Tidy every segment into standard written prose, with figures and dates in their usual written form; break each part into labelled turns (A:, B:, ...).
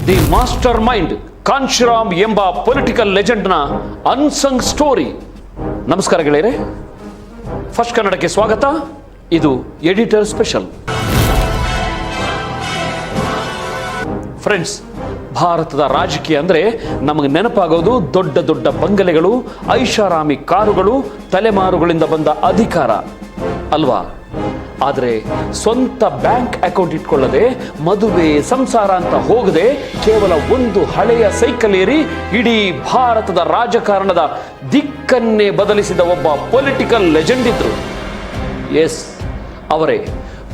A: The master mind Kanshi Ram ಎಂಬ political ಲೆಜೆಂಡ್ನ unsung story. ನಮಸ್ಕಾರ ಗೆಳೆಯರೆ, ಫಸ್ಟ್ ಕನ್ನಡಕ್ಕೆ ಸ್ವಾಗತ. ಇದು ಎಡಿಟರ್ ಸ್ಪೆಷಲ್. ಫ್ರೆಂಡ್ಸ್, ಭಾರತದ ರಾಜಕೀಯ ಅಂದರೆ ನಮಗೆ ನೆನಪಾಗೋದು ದೊಡ್ಡ ದೊಡ್ಡ ಬಂಗಲೆಗಳು, ಐಷಾರಾಮಿ ಕಾರುಗಳು, ತಲೆಮಾರುಗಳಿಂದ ಬಂದ ಅಧಿಕಾರ ಅಲ್ವಾ? ಆದರೆ ಸ್ವಂತ ಬ್ಯಾಂಕ್ ಅಕೌಂಟ್ ಇಟ್ಕೊಳ್ಳದೆ, ಮದುವೆ ಸಂಸಾರ ಅಂತ ಹೋಗದೆ, ಕೇವಲ ಒಂದು ಹಳೆಯ ಸೈಕಲ್ ಏರಿ ಇಡೀ ಭಾರತದ ರಾಜಕಾರಣದ ದಿಕ್ಕನ್ನೇ ಬದಲಿಸಿದ ಒಬ್ಬ ಪೊಲಿಟಿಕಲ್ ಲೆಜೆಂಡ್ ಇದ್ರು. ಎಸ್, ಅವರೇ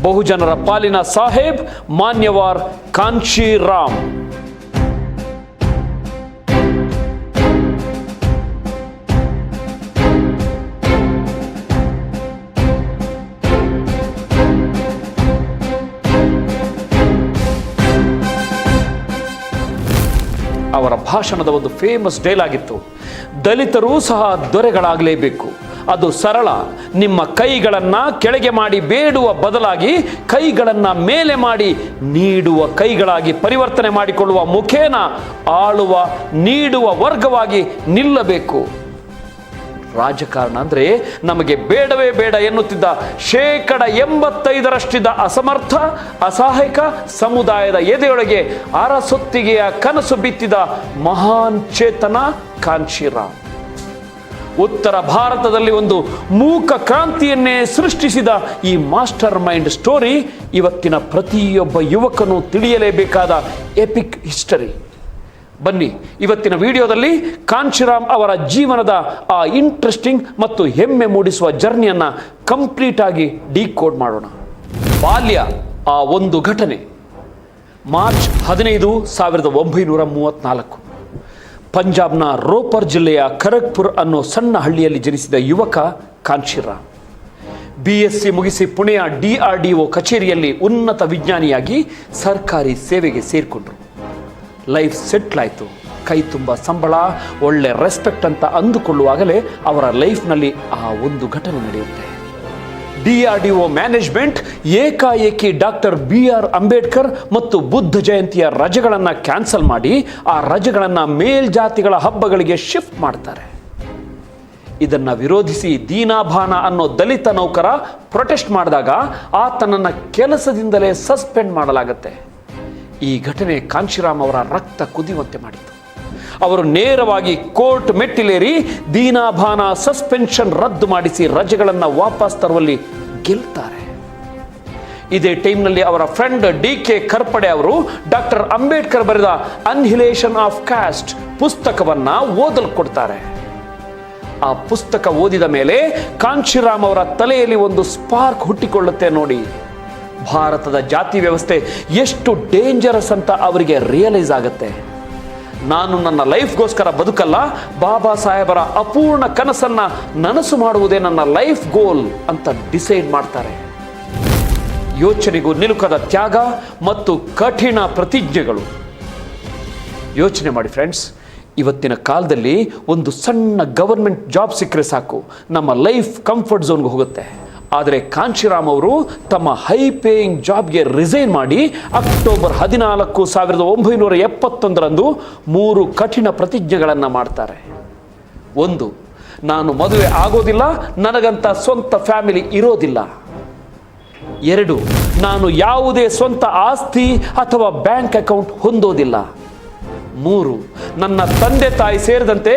A: ಬಹುಜನರ ಪಾಲಿನ ಸಾಹೇಬ್ ಮಾನ್ಯವಾರ್ ಕಾಂಶಿರಾಮ್. ಅವರ ಭಾಷಣದ ಒಂದು ಫೇಮಸ್ ಡೈಲಾಗ್ ಇತ್ತು, ದಲಿತರೂ ಸಹ ದೊರೆಗಳಾಗಲೇಬೇಕು. ಅದು ಸರಳ. ನಿಮ್ಮ ಕೈಗಳನ್ನ ಕೆಳಗೆ ಮಾಡಿ ಬೇಡುವ ಬದಲಾಗಿ ಕೈಗಳನ್ನ ಮೇಲೆ ಮಾಡಿ ನೀಡುವ ಕೈಗಳಾಗಿ ಪರಿವರ್ತನೆ ಮಾಡಿಕೊಳ್ಳುವ ಮುಖೇನ ಆಳುವ ನೀಡುವ ವರ್ಗವಾಗಿ ನಿಲ್ಲಬೇಕು. ರಾಜಕಾರಣ ಅಂದ್ರೆ ನಮಗೆ ಬೇಡವೇ ಬೇಡ ಎನ್ನುತ್ತಿದ್ದ 85% ಅಸಮರ್ಥ ಅಸಹಾಯಕ ಸಮುದಾಯದ ಎದೆಯೊಳಗೆ ಅರಸೊತ್ತಿಗೆಯ ಕನಸು ಬಿತ್ತಿದ ಮಹಾನ್ ಚೇತನ ಕಾಂಶಿರಾಮ್. ಉತ್ತರ ಭಾರತದಲ್ಲಿ ಒಂದು ಮೂಕ ಕ್ರಾಂತಿಯನ್ನೇ ಸೃಷ್ಟಿಸಿದ ಈ ಮಾಸ್ಟರ್ ಮೈಂಡ್ ಸ್ಟೋರಿ ಇವತ್ತಿನ ಪ್ರತಿಯೊಬ್ಬ ಯುವಕನು ತಿಳಿಯಲೇಬೇಕಾದ ಎಪಿಕ್ ಹಿಸ್ಟರಿ. ಬನ್ನಿ, ಇವತ್ತಿನ ವಿಡಿಯೋದಲ್ಲಿ ಕಾಂಶಿರಾಮ್ ಅವರ ಜೀವನದ ಆ ಇಂಟ್ರೆಸ್ಟಿಂಗ್ ಮತ್ತು ಹೆಮ್ಮೆ ಮೂಡಿಸುವ ಜರ್ನಿಯನ್ನ ಕಂಪ್ಲೀಟ್ ಆಗಿ ಡಿಕೋಡ್ ಮಾಡೋಣ. ಬಾಲ್ಯ, ಆ ಒಂದು ಘಟನೆ. ಮಾರ್ಚ್ 15, 1934 ಪಂಜಾಬ್ನ ರೋಪರ್ ಜಿಲ್ಲೆಯ ಖರಗ್ಪುರ್ ಅನ್ನೋ ಸಣ್ಣ ಹಳ್ಳಿಯಲ್ಲಿ ಜನಿಸಿದ ಯುವಕ ಕಾಂಶಿರಾಮ್. BSc ಮುಗಿಸಿ ಪುಣೆಯ DRDO ಕಚೇರಿಯಲ್ಲಿ ಉನ್ನತ ವಿಜ್ಞಾನಿಯಾಗಿ ಸರ್ಕಾರಿ ಸೇವೆಗೆ ಸೇರಿಕೊಂಡ್ರು. ಲೈಫ್ ಸೆಟ್ಲ್ ಆಯಿತು. ಕೈ ತುಂಬ ಸಂಬಳ, ಒಳ್ಳೆ ರೆಸ್ಪೆಕ್ಟ್ ಅಂತ ಅಂದುಕೊಳ್ಳುವಾಗಲೇ ಅವರ ಲೈಫ್ನಲ್ಲಿ ಆ ಒಂದು ಘಟನೆ ನಡೆಯುತ್ತೆ. DRDO ಮ್ಯಾನೇಜ್ಮೆಂಟ್ ಏಕಾಏಕಿ ಡಾಕ್ಟರ್ BR ಅಂಬೇಡ್ಕರ್ ಮತ್ತು ಬುದ್ಧ ಜಯಂತಿಯ ರಜೆಗಳನ್ನು ಕ್ಯಾನ್ಸಲ್ ಮಾಡಿ ಆ ರಜೆಗಳನ್ನು ಮೇಲ್ಜಾತಿಗಳ ಹಬ್ಬಗಳಿಗೆ ಶಿಫ್ಟ್ ಮಾಡ್ತಾರೆ. ಇದನ್ನು ವಿರೋಧಿಸಿ ದೀನಾಭಾನ ಅನ್ನೋ ದಲಿತ ನೌಕರ ಪ್ರೊಟೆಸ್ಟ್ ಮಾಡಿದಾಗ ಆತನನ್ನು ಕೆಲಸದಿಂದಲೇ ಸಸ್ಪೆಂಡ್ ಮಾಡಲಾಗುತ್ತೆ. ಈ ಘಟನೆ ಕಾಂಶಿರಾಮ್ ಅವರ ರಕ್ತ ಕುದಿಯುವಂತೆ ಮಾಡಿತು. ಅವರು ನೇರವಾಗಿ ಕೋರ್ಟ್ ಮೆಟ್ಟಿಲೇರಿ ದೀನಾಭಾನ ಸಸ್ಪೆನ್ಷನ್ ರದ್ದು ಮಾಡಿಸಿ ರಜೆಗಳನ್ನು ವಾಪಸ್ ತರುವಲ್ಲಿ ಗೆಲ್ತಾರೆ. ಇದೇ ಟೈಮ್ನಲ್ಲಿ ಅವರ ಫ್ರೆಂಡ್ DK ಖರ್ಪಡೆ ಅವರು ಡಾಕ್ಟರ್ ಅಂಬೇಡ್ಕರ್ ಬರೆದ ಅನ್ಹಿಲೇಷನ್ ಆಫ್ ಕ್ಯಾಸ್ಟ್ ಪುಸ್ತಕವನ್ನ ಓದಲು ಕೊಡ್ತಾರೆ. ಆ ಪುಸ್ತಕ ಓದಿದ ಮೇಲೆ ಕಾಂಶಿರಾಮ್ ಅವರ ತಲೆಯಲ್ಲಿ ಒಂದು ಸ್ಪಾರ್ಕ್ ಹುಟ್ಟಿಕೊಳ್ಳುತ್ತೆ. ನೋಡಿ, ಭಾರತದ ಜಾತಿ ವ್ಯವಸ್ಥೆ ಎಷ್ಟು ಡೇಂಜರಸ್ ಅಂತ ಅವರಿಗೆ ರಿಯಲೈಸ್ ಆಗುತ್ತೆ. ನಾನು ನನ್ನ ಲೈಫ್ಗೋಸ್ಕರ ಬದುಕಲ್ಲ, ಬಾಬಾ ಸಾಹೇಬರ ಅಪೂರ್ಣ ಕನಸನ್ನ ನನಸು ಮಾಡುವುದೇ ನನ್ನ ಲೈಫ್ ಗೋಲ್ ಅಂತ ಡಿಸೈಡ್ ಮಾಡ್ತಾರೆ. ಯೋಚನೆಗೂ ನಿಲುಕದ ತ್ಯಾಗ ಮತ್ತು ಕಠಿಣ ಪ್ರತಿಜ್ಞೆಗಳು. ಯೋಚನೆ ಮಾಡಿ ಫ್ರೆಂಡ್ಸ್, ಇವತ್ತಿನ ಕಾಲದಲ್ಲಿ ಒಂದು ಸಣ್ಣ ಗವರ್ಮೆಂಟ್ ಜಾಬ್ ಸಿಕ್ಕರೆ ಸಾಕು, ನಮ್ಮ ಲೈಫ್ ಕಂಫರ್ಟ್ ಝೋನ್ಗೆ ಹೋಗುತ್ತೆ. ಆದರೆ ಕಾಂಶಿರಾಮ್ ಅವರು ತಮ್ಮ ಹೈ ಪೇಯಿಂಗ್ ಜಾಬ್ಗೆ ರಿಸೈನ್ ಮಾಡಿ ಅಕ್ಟೋಬರ್ 14, 1971 3 ಕಠಿಣ ಪ್ರತಿಜ್ಞೆಗಳನ್ನು ಮಾಡ್ತಾರೆ. 1, ನಾನು ಮದುವೆ ಆಗೋದಿಲ್ಲ, ನನಗಂತ ಸ್ವಂತ ಫ್ಯಾಮಿಲಿ ಇರೋದಿಲ್ಲ. 2, ನಾನು ಯಾವುದೇ ಸ್ವಂತ ಆಸ್ತಿ ಅಥವಾ ಬ್ಯಾಂಕ್ ಅಕೌಂಟ್ ಹೊಂದೋದಿಲ್ಲ. 3, ನನ್ನ ತಂದೆ ತಾಯಿ ಸೇರಿದಂತೆ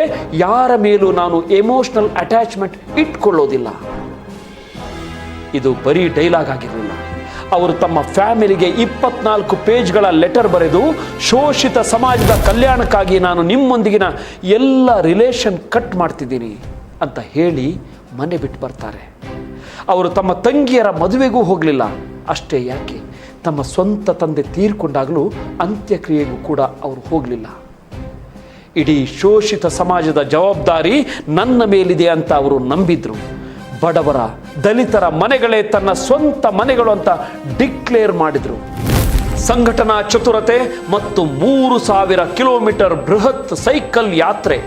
A: ಯಾರ ಮೇಲೂ ನಾನು ಎಮೋಷನಲ್ ಅಟ್ಯಾಚ್ಮೆಂಟ್ ಇಟ್ಕೊಳ್ಳೋದಿಲ್ಲ. ಇದು ಬರೀ ಡೈಲಾಗ್ ಆಗಿರಲಿಲ್ಲ. ಅವರು ತಮ್ಮ ಫ್ಯಾಮಿಲಿಗೆ 24 ಪೇಜ್ಗಳ ಲೆಟರ್ ಬರೆದು, ಶೋಷಿತ ಸಮಾಜದ ಕಲ್ಯಾಣಕ್ಕಾಗಿ ನಾನು ನಿಮ್ಮೊಂದಿಗಿನ ಎಲ್ಲ ರಿಲೇಷನ್ ಕಟ್ ಮಾಡ್ತಿದ್ದೀನಿ ಅಂತ ಹೇಳಿ ಮನೆ ಬಿಟ್ಟು ಬರ್ತಾರೆ. ಅವರು ತಮ್ಮ ತಂಗಿಯರ ಮದುವೆಗೂ ಹೋಗಲಿಲ್ಲ. ಅಷ್ಟೇ ಯಾಕೆ, ತಮ್ಮ ಸ್ವಂತ ತಂದೆ ತೀರ್ಕೊಂಡಾಗಲೂ ಅಂತ್ಯಕ್ರಿಯೆಗೂ ಕೂಡ ಅವರು ಹೋಗಲಿಲ್ಲ. ಇಡೀ ಶೋಷಿತ ಸಮಾಜದ ಜವಾಬ್ದಾರಿ ನನ್ನ ಮೇಲಿದೆ ಅಂತ ಅವರು ನಂಬಿದ್ರು. ಬಡವರ ದಲಿತರ ಮನೆಗಳೇ ತನ್ನ ಸ್ವಂತ ಮನೆಗಳು ಅಂತ ಡಿಕ್ಲೇರ್ ಮಾಡಿದ್ರು. ಸಂಘಟನಾ ಚತುರತೆ ಮತ್ತು 3000 ಕಿಲೋಮೀಟರ್ ಬೃಹತ್ ಸೈಕಲ್ ಯಾತ್ರೆ.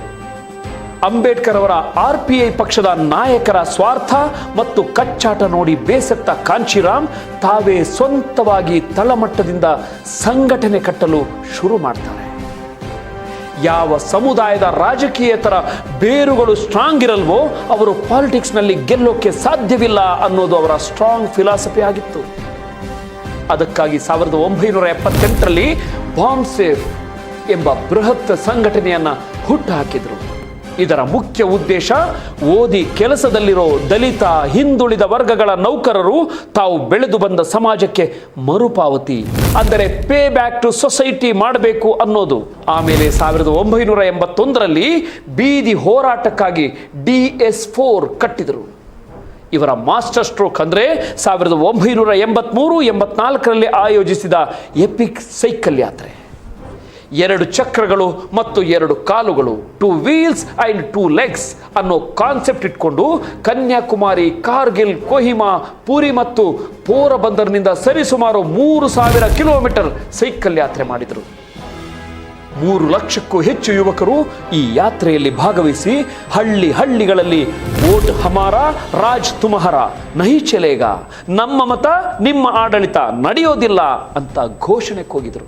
A: ಅಂಬೇಡ್ಕರ್ ಅವರ RPI ಪಕ್ಷದ ನಾಯಕರ ಸ್ವಾರ್ಥ ಮತ್ತು ಕಚ್ಚಾಟ ನೋಡಿ ಬೇಸತ್ತ ಕಾಂಚೀರಾಮ್ ತಾವೇ ಸ್ವಂತವಾಗಿ ತಳಮಟ್ಟದಿಂದ ಸಂಘಟನೆ ಕಟ್ಟಲು ಶುರು ಮಾಡ್ತಾರೆ. ಯಾವ ಸಮುದಾಯದ ರಾಜಕೀಯೇತರ ಬೇರುಗಳು ಸ್ಟ್ರಾಂಗ್ ಇರಲ್ವೋ ಅವರು ಪಾಲಿಟಿಕ್ಸ್ನಲ್ಲಿ ಗೆಲ್ಲೋಕೆ ಸಾಧ್ಯವಿಲ್ಲ ಅನ್ನೋದು ಅವರ ಸ್ಟ್ರಾಂಗ್ ಫಿಲಾಸಫಿ ಆಗಿತ್ತು. ಅದಕ್ಕಾಗಿ 1978ರಲ್ಲಿ ಬಾಂಬ್ ಸೇಫ್ ಎಂಬ ಬೃಹತ್ ಸಂಘಟನೆಯನ್ನ ಹುಟ್ಟುಹಾಕಿದ್ರು. ಇದರ ಮುಖ್ಯ ಉದ್ದೇಶ ಓದಿ ಕೆಲಸದಲ್ಲಿರೋ ದಲಿತ ಹಿಂದುಳಿದ ವರ್ಗಗಳ ನೌಕರರು ತಾವು ಬೆಳೆದು ಬಂದ ಸಮಾಜಕ್ಕೆ ಮರುಪಾವತಿ ಅಂದರೆ ಪೇ ಬ್ಯಾಕ್ ಟು ಸೊಸೈಟಿ ಮಾಡಬೇಕು ಅನ್ನೋದು. ಆಮೇಲೆ 1981ರಲ್ಲಿ ಬೀದಿ ಹೋರಾಟಕ್ಕಾಗಿ DS4 ಕಟ್ಟಿದರು. ಇವರ ಮಾಸ್ಟರ್ ಸ್ಟ್ರೋಕ್ ಅಂದರೆ 1983-84ರಲ್ಲಿ ಆಯೋಜಿಸಿದ ಎಪಿಕ್ ಸೈಕಲ್ ಯಾತ್ರೆ. 2 ಚಕ್ರಗಳು ಮತ್ತು 2 ಕಾಲುಗಳು, 2 wheels and 2 legs ಅನ್ನೋ ಕಾನ್ಸೆಪ್ಟ್ ಇಟ್ಕೊಂಡು ಕನ್ಯಾಕುಮಾರಿ, ಕಾರ್ಗಿಲ್, ಕೊಹಿಮಾ, ಪುರಿ ಮತ್ತು ಪೋರಬಂದರ್ನಿಂದ ಸರಿಸುಮಾರು 3000 ಕಿಲೋಮೀಟರ್ ಸೈಕಲ್ ಯಾತ್ರೆ ಮಾಡಿದರು. 3 ಲಕ್ಷಕ್ಕೂ ಹೆಚ್ಚು ಯುವಕರು ಈ ಯಾತ್ರೆಯಲ್ಲಿ ಭಾಗವಹಿಸಿ ಹಳ್ಳಿಗಳಲ್ಲಿ ವೋಟ್ ಹಮಾರ ರಾಜ್ ತುಮಹಾರ ನಹಿ ಚಲೇಗಾ, ನಮ್ಮ ಮತ ನಿಮ್ಮ ಆಡಳಿತ ನಡೆಯೋದಿಲ್ಲ ಅಂತ ಘೋಷಣೆ ಕೂಗಿದರು.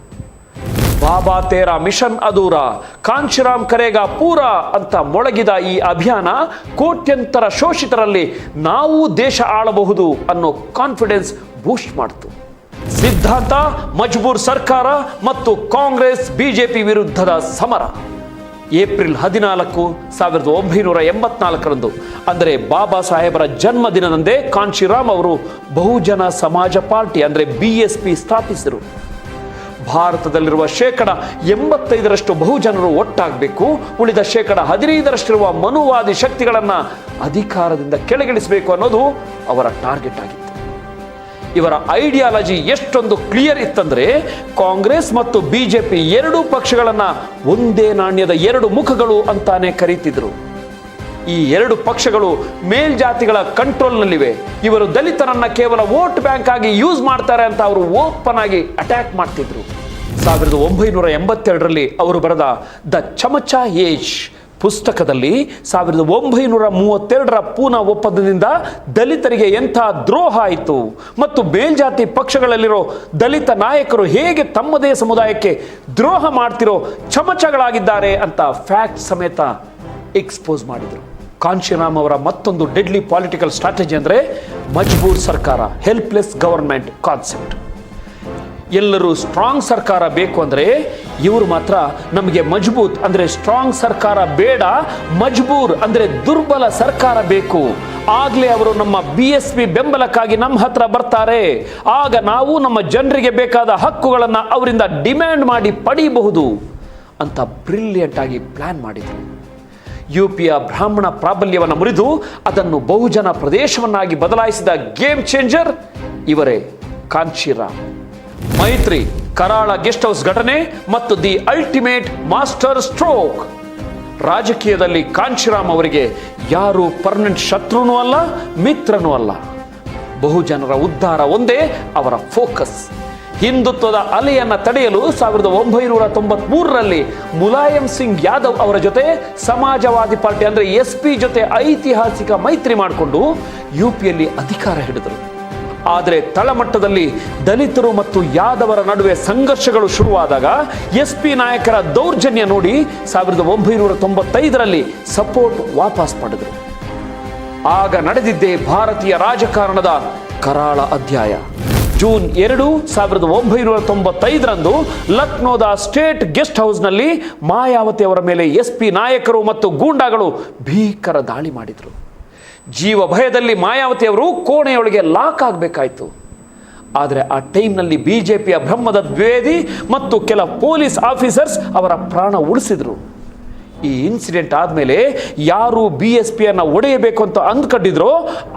A: ಬಾಬಾ ತೇರಾ ಮಿಷನ್ ಅಧೂರ, ಕಾಂಚೀರಾಮ್ ಕರೇಗಾ ಪೂರ ಅಂತ ಮೊಳಗಿದ ಈ ಅಭಿಯಾನ ಕೋಟ್ಯಂತರ ಶೋಷಿತರಲ್ಲಿ ನಾವು ದೇಶ ಆಳಬಹುದು ಅನ್ನೋ ಕಾನ್ಫಿಡೆನ್ಸ್ ಬೂಸ್ಟ್ ಮಾಡಿತು. ಸಿದ್ಧಾಂತ ಮಜ್ಬೂರ್ ಸರ್ಕಾರ ಮತ್ತು ಕಾಂಗ್ರೆಸ್ ಬಿಜೆಪಿ ವಿರುದ್ಧದ ಸಮರ. ಏಪ್ರಿಲ್ 14, 1984ರಂದು ಅಂದರೆ ಬಾಬಾ ಸಾಹೇಬರ ಜನ್ಮದಿನದಂದೇ ಕಾಂಚೀರಾಮ್ ಅವರು ಬಹುಜನ ಸಮಾಜ ಪಾರ್ಟಿ ಅಂದರೆ BSP ಸ್ಥಾಪಿಸಿದರು. ಭಾರತದಲ್ಲಿರುವ 85% ಬಹುಜನರು ಒಟ್ಟಾಗಬೇಕು, ಉಳಿದ 15%ಇರುವ ಮನುವಾದಿ ಶಕ್ತಿಗಳನ್ನು ಅಧಿಕಾರದಿಂದ ಕೆಳಗಿಳಿಸಬೇಕು ಅನ್ನೋದು ಅವರ ಟಾರ್ಗೆಟ್ ಆಗಿತ್ತು. ಇವರ ಐಡಿಯಾಲಜಿ ಎಷ್ಟೊಂದು ಕ್ಲಿಯರ್ ಇತ್ತಂದ್ರೆ ಕಾಂಗ್ರೆಸ್ ಮತ್ತು ಬಿಜೆಪಿ ಎರಡೂ ಪಕ್ಷಗಳನ್ನು ಒಂದೇ ನಾಣ್ಯದ 2 ಮುಖಗಳು ಅಂತಾನೆ ಕರೀತಿದ್ರು. ಈ 2 ಪಕ್ಷಗಳು ಮೇಲ್ಜಾತಿಗಳ ಕಂಟ್ರೋಲ್ನಲ್ಲಿವೆ, ಇವರು ದಲಿತರನ್ನ ಕೇವಲ ವೋಟ್ ಬ್ಯಾಂಕ್ ಆಗಿ ಯೂಸ್ ಮಾಡ್ತಾರೆ ಅಂತ ಅವರು ಓಪನ್ ಆಗಿ ಅಟ್ಯಾಕ್ ಮಾಡ್ತಿದ್ರು. 1982ರಲ್ಲಿ ಅವರು ಬರೆದ ದ ಚಮಚಾ ಏಜ್ ಪುಸ್ತಕದಲ್ಲಿ 1932ರ ಪೂನಾ ಒಪ್ಪಂದದಿಂದ ದಲಿತರಿಗೆ ಎಂಥ ದ್ರೋಹ ಆಯಿತು ಮತ್ತು ಮೇಲ್ಜಾತಿ ಪಕ್ಷಗಳಲ್ಲಿರೋ ದಲಿತ ನಾಯಕರು ಹೇಗೆ ತಮ್ಮದೇ ಸಮುದಾಯಕ್ಕೆ ದ್ರೋಹ ಮಾಡ್ತಿರೋ ಚಮಚಗಳಾಗಿದ್ದಾರೆ ಅಂತ ಫ್ಯಾಕ್ಟ್ ಸಮೇತ ಎಕ್ಸ್ಪೋಸ್ ಮಾಡಿದರು. ಕಾಂಚೀರಾಮ್ ಅವರ ಮತ್ತೊಂದು ಡೆಡ್ಲಿ ಪಾಲಿಟಿಕಲ್ ಸ್ಟ್ರಾಟಜಿ ಅಂದರೆ ಮಜ್ಬೂರ್ ಸರ್ಕಾರ, ಹೆಲ್ಪ್ಲೆಸ್ ಗವರ್ಮೆಂಟ್ ಕಾನ್ಸೆಪ್ಟ್. ಎಲ್ಲರೂ ಸ್ಟ್ರಾಂಗ್ ಸರ್ಕಾರ ಬೇಕು ಅಂದರೆ ಇವರು ಮಾತ್ರ ನಮಗೆ ಮಜಬೂತ್ ಅಂದರೆ ಸ್ಟ್ರಾಂಗ್ ಸರ್ಕಾರ ಬೇಡ, ಮಜ್ಬೂರ್ ಅಂದರೆ ದುರ್ಬಲ ಸರ್ಕಾರ ಬೇಕು. ಆಗಲೇ ಅವರು ನಮ್ಮ BSP ಬೆಂಬಲಕ್ಕಾಗಿ ನಮ್ಮ ಹತ್ರ ಬರ್ತಾರೆ. ಆಗ ನಾವು ನಮ್ಮ ಜನರಿಗೆ ಬೇಕಾದ ಹಕ್ಕುಗಳನ್ನು ಅವರಿಂದ ಡಿಮ್ಯಾಂಡ್ ಮಾಡಿ ಪಡೀಬಹುದು ಅಂತ ಬ್ರಿಲಿಯಂಟ್ ಆಗಿ ಪ್ಲಾನ್ ಮಾಡಿದರು. UPಯ ಬ್ರಾಹ್ಮಣ ಪ್ರಾಬಲ್ಯವನ್ನು ಮುರಿದು ಅದನ್ನು ಬಹುಜನ ಪ್ರದೇಶವನ್ನಾಗಿ ಬದಲಾಯಿಸಿದ ಗೇಮ್ ಚೇಂಜರ್ ಇವರೇ ಕಾಂಚೀರಾಮ್. ಮೈತ್ರಿ, ಕರಾಳ ಗೆಸ್ಟ್ ಹೌಸ್ ಘಟನೆ ಮತ್ತು ದಿ ಅಲ್ಟಿಮೇಟ್ ಮಾಸ್ಟರ್ ಸ್ಟ್ರೋಕ್. ರಾಜಕೀಯದಲ್ಲಿ ಕಾಂಚೀರಾಮ್ ಅವರಿಗೆ ಯಾರು ಪರ್ಮನೆಂಟ್ ಶತ್ರುನೂ ಅಲ್ಲ, ಮಿತ್ರನೂ ಅಲ್ಲ. ಬಹುಜನರ ಉದ್ಧಾರ ಒಂದೇ ಅವರ ಫೋಕಸ್. ಹಿಂದುತ್ವದ ಅಲೆಯನ್ನ ತಡೆಯಲು 1993ರಲ್ಲಿ ಮುಲಾಯಂ ಸಿಂಗ್ ಯಾದವ್ ಅವರ ಜೊತೆ ಸಮಾಜವಾದಿ ಪಾರ್ಟಿ ಅಂದರೆ SP ಜೊತೆ ಐತಿಹಾಸಿಕ ಮೈತ್ರಿ ಮಾಡಿಕೊಂಡು UPಯಲ್ಲಿ ಅಧಿಕಾರ ಹಿಡಿದರು. ಆದರೆ ತಳಮಟ್ಟದಲ್ಲಿ ದಲಿತರು ಮತ್ತು ಯಾದವರ ನಡುವೆ ಸಂಘರ್ಷಗಳು ಶುರುವಾದಾಗ SP ನಾಯಕರ ದೌರ್ಜನ್ಯ ನೋಡಿ 1995ರಲ್ಲಿ ಸಪೋರ್ಟ್ ವಾಪಸ್ ಪಡೆದರು. ಆಗ ನಡೆದಿದ್ದೇ ಭಾರತೀಯ ರಾಜಕಾರಣದ ಕರಾಳ ಅಧ್ಯಾಯ. ಜೂನ್ 2, 1995ರಂದು ಲಕ್ನೋದ ಸ್ಟೇಟ್ ಗೆಸ್ಟ್ ಹೌಸ್ನಲ್ಲಿ ಮಾಯಾವತಿ ಅವರ ಮೇಲೆ SP ನಾಯಕರು ಮತ್ತು ಗೂಂಡಾಗಳು ಭೀಕರ ದಾಳಿ ಮಾಡಿದರು. ಜೀವ ಭಯದಲ್ಲಿ ಮಾಯಾವತಿ ಅವರು ಕೋಣೆಯೊಳಗೆ ಲಾಕ್ ಆಗಬೇಕಾಯಿತು. ಆದರೆ ಆ ಟೈಮ್ನಲ್ಲಿ BJPಯ ಬ್ರಹ್ಮದ ದ್ವೇದಿ ಮತ್ತು ಕೆಲ ಪೊಲೀಸ್ ಆಫೀಸರ್ಸ್ ಅವರ ಪ್ರಾಣ ಉಳಿಸಿದ್ರು. ಈ ಇನ್ಸಿಡೆಂಟ್ ಆದಮೇಲೆ ಯಾರು BSPಯನ್ನು ಒಡೆಯಬೇಕು ಅಂತ ಅಂದ್ಕೊಂಡಿದ್ರೋ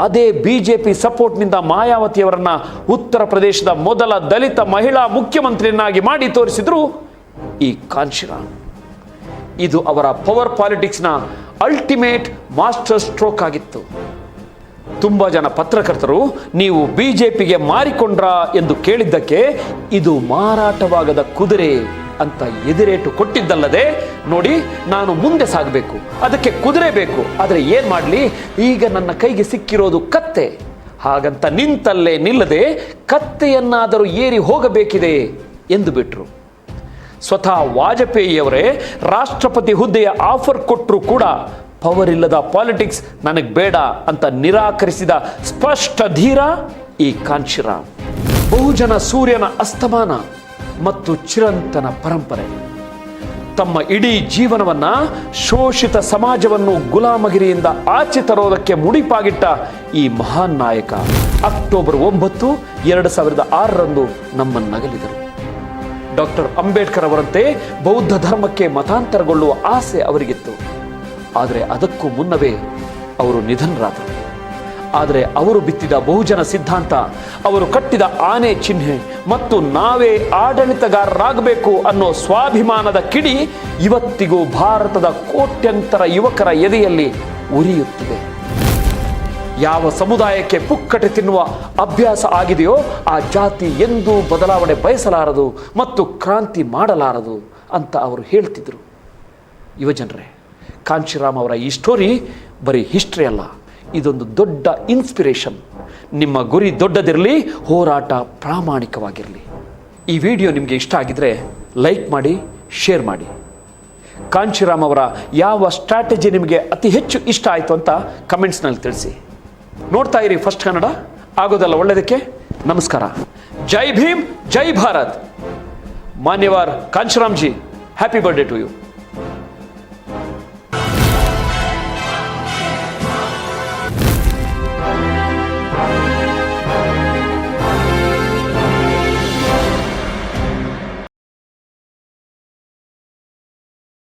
A: ಅದೇ BJP ಸಪೋರ್ಟ್ನಿಂದ ಮಾಯಾವತಿಯವರನ್ನ ಉತ್ತರ ಪ್ರದೇಶದ ಮೊದಲ ದಲಿತ ಮಹಿಳಾ ಮುಖ್ಯಮಂತ್ರಿಯನ್ನಾಗಿ ಮಾಡಿ ತೋರಿಸಿದ್ರು ಈ ಕಾಂಚೀರಾಮ್. ಇದು ಅವರ ಪವರ್ ಪಾಲಿಟಿಕ್ಸ್ನ ಅಲ್ಟಿಮೇಟ್ ಮಾಸ್ಟರ್ ಸ್ಟ್ರೋಕ್ ಆಗಿತ್ತು. ತುಂಬ ಜನ ಪತ್ರಕರ್ತರು ನೀವು BJPಗೆ ಮಾರಿಕೊಂಡ್ರಾ ಎಂದು ಕೇಳಿದ್ದಕ್ಕೆ ಇದು ಮಾರಾಟವಾಗದ ಕುದುರೆ, ಅಂತ ಎದಿರೇಟು ಕೊಟ್ಟಿದ್ದಲ್ಲದೆ, ನೋಡಿ ನಾನು ಮುಂದೆ ಸಾಗಬೇಕು, ಅದಕ್ಕೆ ಕುದುರೆ ಬೇಕು, ಆದರೆ ಏನ್ ಮಾಡಲಿ, ಈಗ ನನ್ನ ಕೈಗೆ ಸಿಕ್ಕಿರೋದು ಕತ್ತೆ, ಹಾಗಂತ ನಿಂತಲ್ಲೇ ನಿಲ್ಲದೆ ಕತ್ತೆಯನ್ನಾದರೂ ಏರಿ ಹೋಗಬೇಕಿದೆ ಎಂದು ಬಿಟ್ರು. ಸ್ವತಃ ವಾಜಪೇಯಿಯವರೇ ರಾಷ್ಟ್ರಪತಿ ಹುದ್ದೆಯ ಆಫರ್ ಕೊಟ್ಟರು ಕೂಡ ಪವರ್ ಇಲ್ಲದ ಪಾಲಿಟಿಕ್ಸ್ ನನಗೆ ಬೇಡ ಅಂತ ನಿರಾಕರಿಸಿದ ಸ್ಪಷ್ಟ ಧೀರ ಈ ಕಾಂಶಿರಾಮ್. ಬಹುಜನ ಸೂರ್ಯನ ಅಸ್ತಮಾನ ಮತ್ತು ಚಿರಂತನ ಪರಂಪರೆ. ತಮ್ಮ ಇಡೀ ಜೀವನವನ್ನ ಶೋಷಿತ ಸಮಾಜವನ್ನು ಗುಲಾಮಗಿರಿಯಿಂದ ಆಚೆ ತರೋದಕ್ಕೆ ಮುಡಿಪಾಗಿಟ್ಟ ಈ ಮಹಾನ್ ನಾಯಕ ಅಕ್ಟೋಬರ್ 9, 2006 ನಮ್ಮನ್ನಗಲಿದರು. ಡಾಕ್ಟರ್ ಅಂಬೇಡ್ಕರ್ ಅವರಂತೆ ಬೌದ್ಧ ಧರ್ಮಕ್ಕೆ ಮತಾಂತರಗೊಳ್ಳುವ ಆಸೆ ಅವರಿಗಿತ್ತು. ಆದರೆ ಅದಕ್ಕೂ ಮುನ್ನವೇ ಅವರು ನಿಧನರಾದರು. ಆದರೆ ಅವರು ಬಿತ್ತಿದ ಬಹುಜನ ಸಿದ್ಧಾಂತ, ಅವರು ಕಟ್ಟಿದ ಆನೆ ಚಿಹ್ನೆ ಮತ್ತು ನಾವೇ ಆಡಳಿತಗಾರರಾಗಬೇಕು ಅನ್ನೋ ಸ್ವಾಭಿಮಾನದ ಕಿಡಿ ಇವತ್ತಿಗೂ ಭಾರತದ ಕೋಟ್ಯಂತರ ಯುವಕರ ಎದೆಯಲ್ಲಿ ಉರಿಯುತ್ತಿದೆ. ಯಾವ ಸಮುದಾಯಕ್ಕೆ ಪುಕ್ಕಟೆ ತಿನ್ನುವ ಅಭ್ಯಾಸ ಆಗಿದೆಯೋ ಆ ಜಾತಿ ಎಂದೂ ಬದಲಾವಣೆ ಬಯಸಲಾರದು ಮತ್ತು ಕ್ರಾಂತಿ ಮಾಡಲಾರದು ಅಂತ ಅವರು ಹೇಳ್ತಿದ್ರು. ಯುವಜನರೇ, ಕಾಂಶಿರಾಮ್ ಅವರ ಈ ಸ್ಟೋರಿ ಬರೀ ಹಿಸ್ಟ್ರಿ ಅಲ್ಲ, ಇದೊಂದು ದೊಡ್ಡ ಇನ್ಸ್ಪಿರೇಷನ್. ನಿಮ್ಮ ಗುರಿ ದೊಡ್ಡದಿರಲಿ, ಹೋರಾಟ ಪ್ರಾಮಾಣಿಕವಾಗಿರಲಿ. ಈ ವಿಡಿಯೋ ನಿಮಗೆ ಇಷ್ಟ ಆಗಿದ್ರೆ ಲೈಕ್ ಮಾಡಿ, ಶೇರ್ ಮಾಡಿ. ಕಾಂಶಿರಾಮ್ ಅವರ ಯಾವ ಸ್ಟ್ರಾಟಜಿ ನಿಮಗೆ ಅತಿ ಹೆಚ್ಚು ಇಷ್ಟ ಆಯಿತು ಅಂತ ಕಮೆಂಟ್ಸ್ನಲ್ಲಿ ತಿಳಿಸಿ. ನೋಡ್ತಾ ಇರಿ ಫಸ್ಟ್ ಕನ್ನಡ, ಆಗೋದಲ್ಲ ಒಳ್ಳೆಯದಕ್ಕೆ. ನಮಸ್ಕಾರ. ಜೈ ಭೀಮ್, ಜೈ ಭಾರತ್. ಮಾನ್ಯವಾರ್ Kanshiram ji, happy birthday to you.